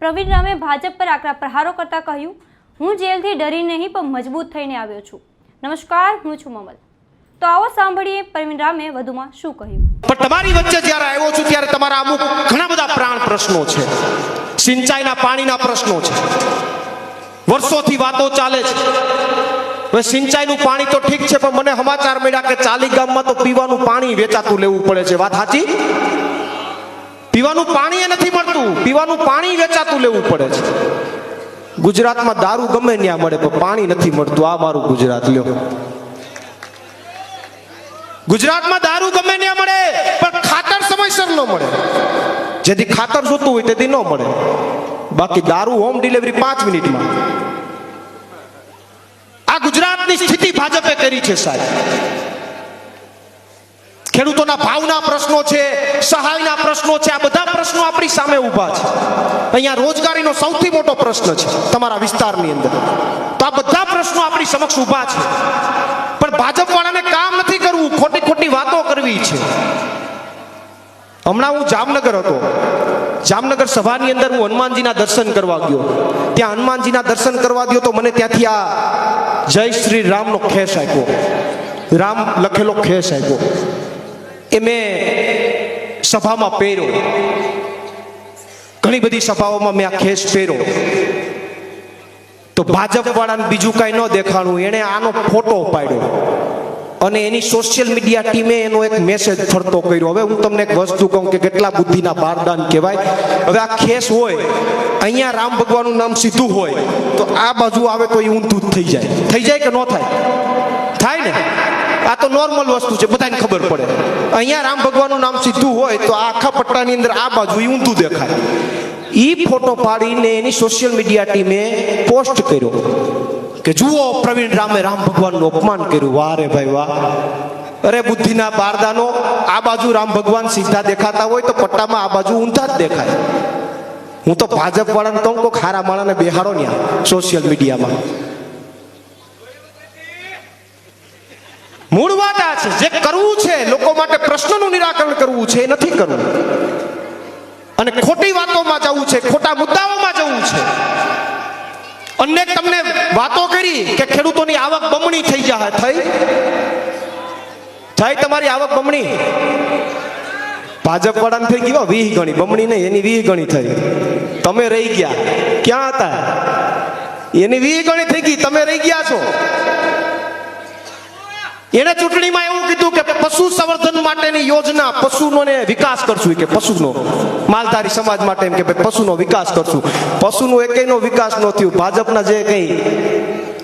પ્રવીણ રામે ભાજપ પર આકરા પ્રહારો કરતા કહ્યું, હું જેલથી ડરી નહીં પણ મજબૂત થઈને આવ્યો છું. નમસ્કાર, હું છું મમલ. તો આવો સાંભળીએ પ્રવીણ રામે વધુમાં શું કહ્યું. પણ તમારી વચ્ચે જ્યારે આવ્યો છું ત્યારે તમારા અમુક ઘણા બધા પ્રાણ પ્રશ્નો છે, સિંચાઈના પાણીના પ્રશ્નો છે, વર્ષોથી વાતો ચાલે છે. હવે સિંચાઈનું પાણી તો ઠીક છે, પણ મને સમાચાર મળ્યા કે ચાલી ગામમાં તો પીવાનું પાણી વેચાતું લેવું પડે છે. વાત સાચી? પીવાનું પાણી એ નથી મળતું, પીવાનું પાણી વેચાતું લેવું પડે છે. ગુજરાતમાં દારૂ ગમે ત્યાં મળે પણ પાણી નથી મળતું. આ મારું ગુજરાત લ્યો. ગુજરાતમાં દારૂ ગમે ત્યાં મળે પણ ખાતર સમયસર ન મળે. જેથી ખાતર જોતું હોય તેથી ન મળે. બાકી દારૂ હોમ ડિલિવરી 5 મિનિટમાં. આ ગુજરાતની સ્થિતિ ભાજપે કરી છે સાહેબ. ખેડૂતોના ભાવના પ્રશ્નો છે, સહાયના પ્રશ્નો છે, આ બધા પ્રશ્નો આપણી સામે ઊભા છે. અહીંયા રોજગારીનો સૌથી મોટો પ્રશ્ન છે તમારા વિસ્તારની અંદર. તો આ બધા પ્રશ્નો આપણી સમક્ષ ઊભા છે, પણ ભાજપ વાળાને કામ નથી કરવું, ખોટી ખોટી વાતો કરવી છે. હમણાં હું જામનગર હતો. જામનગર સભાની અંદર હું હનુમાનજીના દર્શન કરવા ગયો. ત્યાં હનુમાનજીના દર્શન કરવા ગયો તો મને ત્યાંથી આ જય શ્રી રામનો ખેસ આપ્યો, રામ લખેલો ખેસ આપ્યો. એ મેં સભામાં પહેર્યો. ઘણી બધી સભાઓમાં મેં આ ખેસ પહેર્યો. તો ભાજપ વાળાને બીજું કાંઈ ન દેખાણું, એણે આનો ફોટો પાડ્યો અને એની સોશિયલ મીડિયા ટીમે એનો એક મેસેજ ફરતો કર્યો. હવે હું તમને એક વસ્તુ કહું કે કેટલા બુદ્ધિના બારદાન કહેવાય. હવે આ ખેસ હોય, અહીંયા રામ ભગવાનનું નામ સીધું હોય તો આ બાજુ આવે તો એ ઊંધું જ થઈ જાય. થઈ જાય કે ન થાય? થાય ને? આ તો નોર્મલ વસ્તુ છે, બધાને ખબર પડે. અહીંયા રામ ભગવાનનું નામ સીધું હોય તો આ આખા પટ્ટાની અંદર આ બાજુ એ ઊંધું દેખાય. ઈ ફોટો પાડીને એની સોશિયલ મીડિયા ટીમે પોસ્ટ કર્યો કે જુઓ પ્રવીણ રામે રામ ભગવાનનું અપમાન કર્યું. વાહ રે ભાઈ વાહ. અરે બુદ્ધિના બારદાનો, આ બાજુ રામ ભગવાન સીધા દેખાતા હોય તો પટ્ટામાં આ બાજુ ઊંધા જ દેખાય. હું તો ભાજપ વાળાને કહું કે ખારા માળાને બેહાડો ને સોશિયલ મીડિયામાં. મૂળ વાત આ છે, જે કરવું છે લોકો માટે પ્રશ્નનું નિરાકરણ કરવું છે એ નથી કરવું, અને ખોટી વાતોમાં જવું છે, ખોટા મુદ્દાઓમાં જવું છે. અનેક તમને વાતો કરી કે ખેડૂતોની આવક બમણી થઈ જાય. થઈ તમારી આવક બમણી? ભાજપ વાળાને થઈ ગયો 20 ગણી. બમણી નહીં, એની 20 ગણી થઈ. તમે રહી ગયા. ક્યાં હતા? એની 20 ગણી થઈ ગઈ, તમે રહી ગયા છો. એને ચૂંટણીમાં એવું કીધું કે પશુ સંવર્ધન માટેની યોજના, પશુનો વિકાસ કરશું, કે પશુનો માલધારી સમાજ માટે એમ કે પશુનો વિકાસ કરશું. પશુનો એકેયનો વિકાસ ન થયો. ભાજપના જે કઈ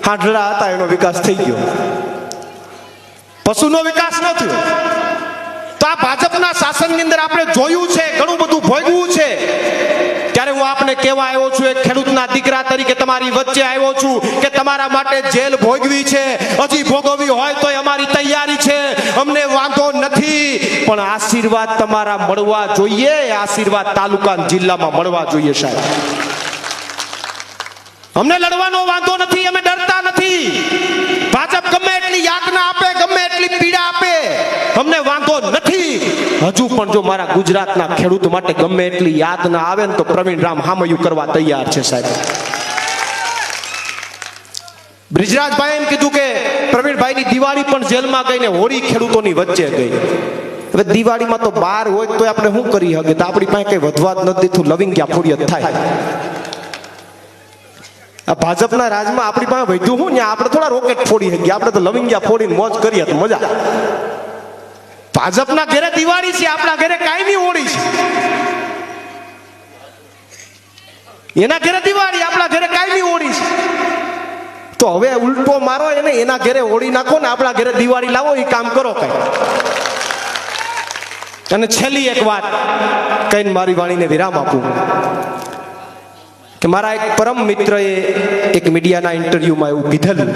હાંડળા હતા એનો વિકાસ થઈ ગયો, પશુનો વિકાસ ન થયો. તો આ ભાજપના શાસનની અંદર આપણે જોયું છે, ઘણું બધું ભોગવું છે. ત્યારે હું આપને કહેવા આવ્યો છું, એક ખેડૂતના દીકરા તરીકે તમારી વચ્ચે આવ્યો છું કે તમારા માટે જેલ ભોગવી છે, હજી ભોગવવી હોય તો અમારી તૈયારી છે, અમને વાંધો નથી. પણ આશીર્વાદ તમારા મળવા જોઈએ, આશીર્વાદ તાલુકા જિલ્લામાં મળવા જોઈએ સાહેબ. અમને લડવાનો વાંધો નથી, અમે ડરતા નથી. ભાજપ ગમે એટલી યાતના આપે, ગમે એટલી પીડા આપે, અમને વાંધો નથી. હજુ પણ જો મારા ગુજરાતના ખેડૂત માટે ગમે એટલી યાતના આવે ને તો પ્રવીણ રામ હામયું કરવા તૈયાર છે સાહેબ. બ્રિજરાજભાઈ એમ કીધું કે પ્રવીણભાઈની દિવાળી પણ જેલમાં ગઈ ને હોળી ખેડૂતોની વચ્ચે ગઈ. હવે દિવાળીમાં તો બહાર હોય તો આપણે શું કરી શકીએ? તો આપણી પાસે કઈ વધવા જ નથી દીધું, લવિંગ્યા ફોડિયત થાય. આ ભાજપના રાજમાં આપણી પાસે વધ્યું હું ને, આપણે થોડા રોકેટ ફોડી શકીએ, આપણે તો લવિંગ્યા ફોડીને મોજ કરીએ તો મજા. ભાજપના ઘરે દિવાળી છે, આપણા ઘરે કાયમી હોળી છે. એના ઘરે દિવાળી, આપણા ઘરે કાયમી હોળી છે. તો હવે ઉલટો મારો એને, એના ઘરે હોળી નાખો ને આપણા ઘરે દિવાળી લાવો, એ કામ કરો કઈ. અને છેલ્લી એક વાત કહીને મારી વાણીને વિરામ આપું કે મારા એક પરમ મિત્રએ એક મીડિયાના ઇન્ટરવ્યુમાં એવું કીધેલું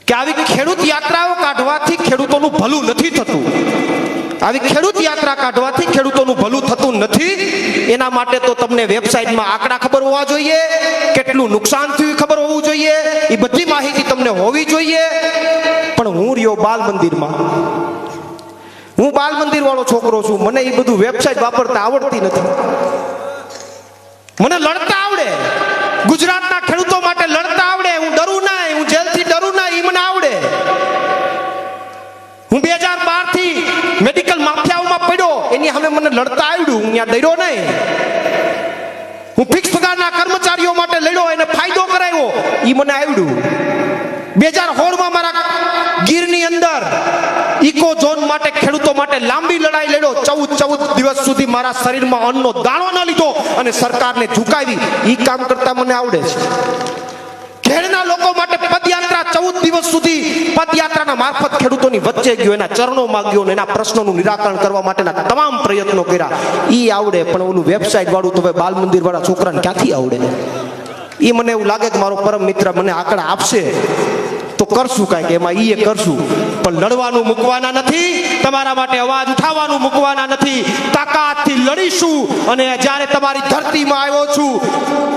કે આવી ખેડૂત યાત્રાઓ કાઢવાથી ખેડૂતોનું ભલું નથી થતું. આવી ખેડૂત યાત્રા કાઢવાથી ખેડૂતોનું ભલું થતું નથી. એના માટે તો તમને વેબસાઇટમાં આંકડા ખબર હોવા જોઈએ, કેટલું નુકસાન થયું ખબર હોવું જોઈએ, એ બધી માહિતી તમને હોવી જોઈએ. પણ હું રહ્યો બાલ મંદિરમાં, હું બાલ મંદિર વાળો છોકરો છું, મને એ બધું વેબસાઇટ વાપરતા આવડતી નથી. મને લડતા આવડે, ગુજરાતના ખેડૂતો માટે લડતા આવડે. હું ડરું નહીં, હું જેલથી ડરું નહીં, એ મને આવડે. હું 2012 થી મેડિકલ માફિયાઓમાં પડ્યો, એની સામે મને લડતા આવડ્યું. હું ત્યાં ડર્યો નહીં. હું ફિક્સ પગારના કર્મચારીઓ માટે લડ્યો, એને ફાયદો કરાવ્યો, એ મને આવડ્યું. 2016 મારા ગીરની અંદર ઇકો ઝોન માટે ખેડૂતો માટે લાંબી લડાઈ લડ્યો. 14 દિવસ સુધી મારા શરીરમાં અન્નનો દાણો ન લીધો અને સરકારને ઝુકાવી. એ કામ કરતા મને આવડે છે. ખેડના લોકો માટે પદયાત્રા 14 દિવસ સુધી પદયાત્રાના મારફત ખેડૂતોની વચ્ચે ગયો, એના ચરણોમાં ગયો, એના પ્રશ્નોનું નિરાકરણ કરવા માટેના તમામ પ્રયત્નો કર્યા. એ આવડે. પણ ઓલું વેબસાઇટ વાળું તો ભાઈ બાલ મંદિર વાળા છોકરાને ક્યાંથી આવડે? એ મને એવું લાગે કે મારો પરમ મિત્ર મને આંકડા આપશે તો કરશું કાંઈક, એમાં એ કરશું. પણ લડવાનું મૂકવાના નથી, તમારા માટે અવાજ ઉઠાવવાનું મૂકવાના નથી. તાકાતથી લડીશું. અને જ્યારે તમારી ધરતીમાં આવ્યો છું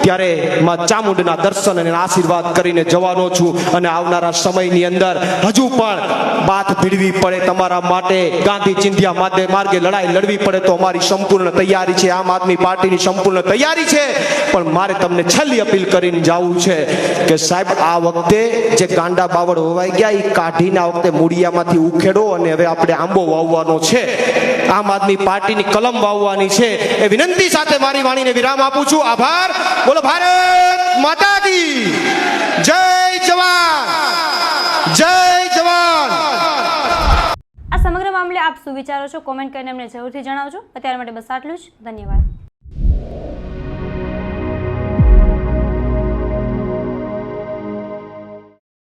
ત્યારે માં ચામુંડના દર્શન અને આશીર્વાદ કરીને જવાનો છું. અને આવનારા સમયની અંદર હજુ પણ બાથ ભીડવી પડે તમારા માટે, ગાંધી ચિંધ્યા માર્ગે લડાઈ લડવી પડે તો અમારી સંપૂર્ણ તૈયારી છે. આમ આદમી પાર્ટીની સંપૂર્ણ તૈયારી છે. પણ મારે તમને છેલ્લી અપીલ કરીને જવું છે કે સાહેબ, આ વખતે જે ગાંડા બાવળ હોવાઈ ગયા એ કાઢીને આ વખતે મૂળિયામાંથી ઉખેડો અને હવે આપણે આંબો વાવવાનો છે. આમ આદમી પાર્ટીની કલમ વાવવાની છે. એ વિનંતી સાથે મારી વાણીને વિરામ આપું છું. આભાર. બોલો ભારત માતા કી જય. જવાન જય જવાન. આ સમગ્ર મામલે આપ શું વિચારો છો? કોમેન્ટ કરીને અમને જરૂરથી જણાવજો. અત્યાર માટે બસ આટલું જ. ધન્યવાદ.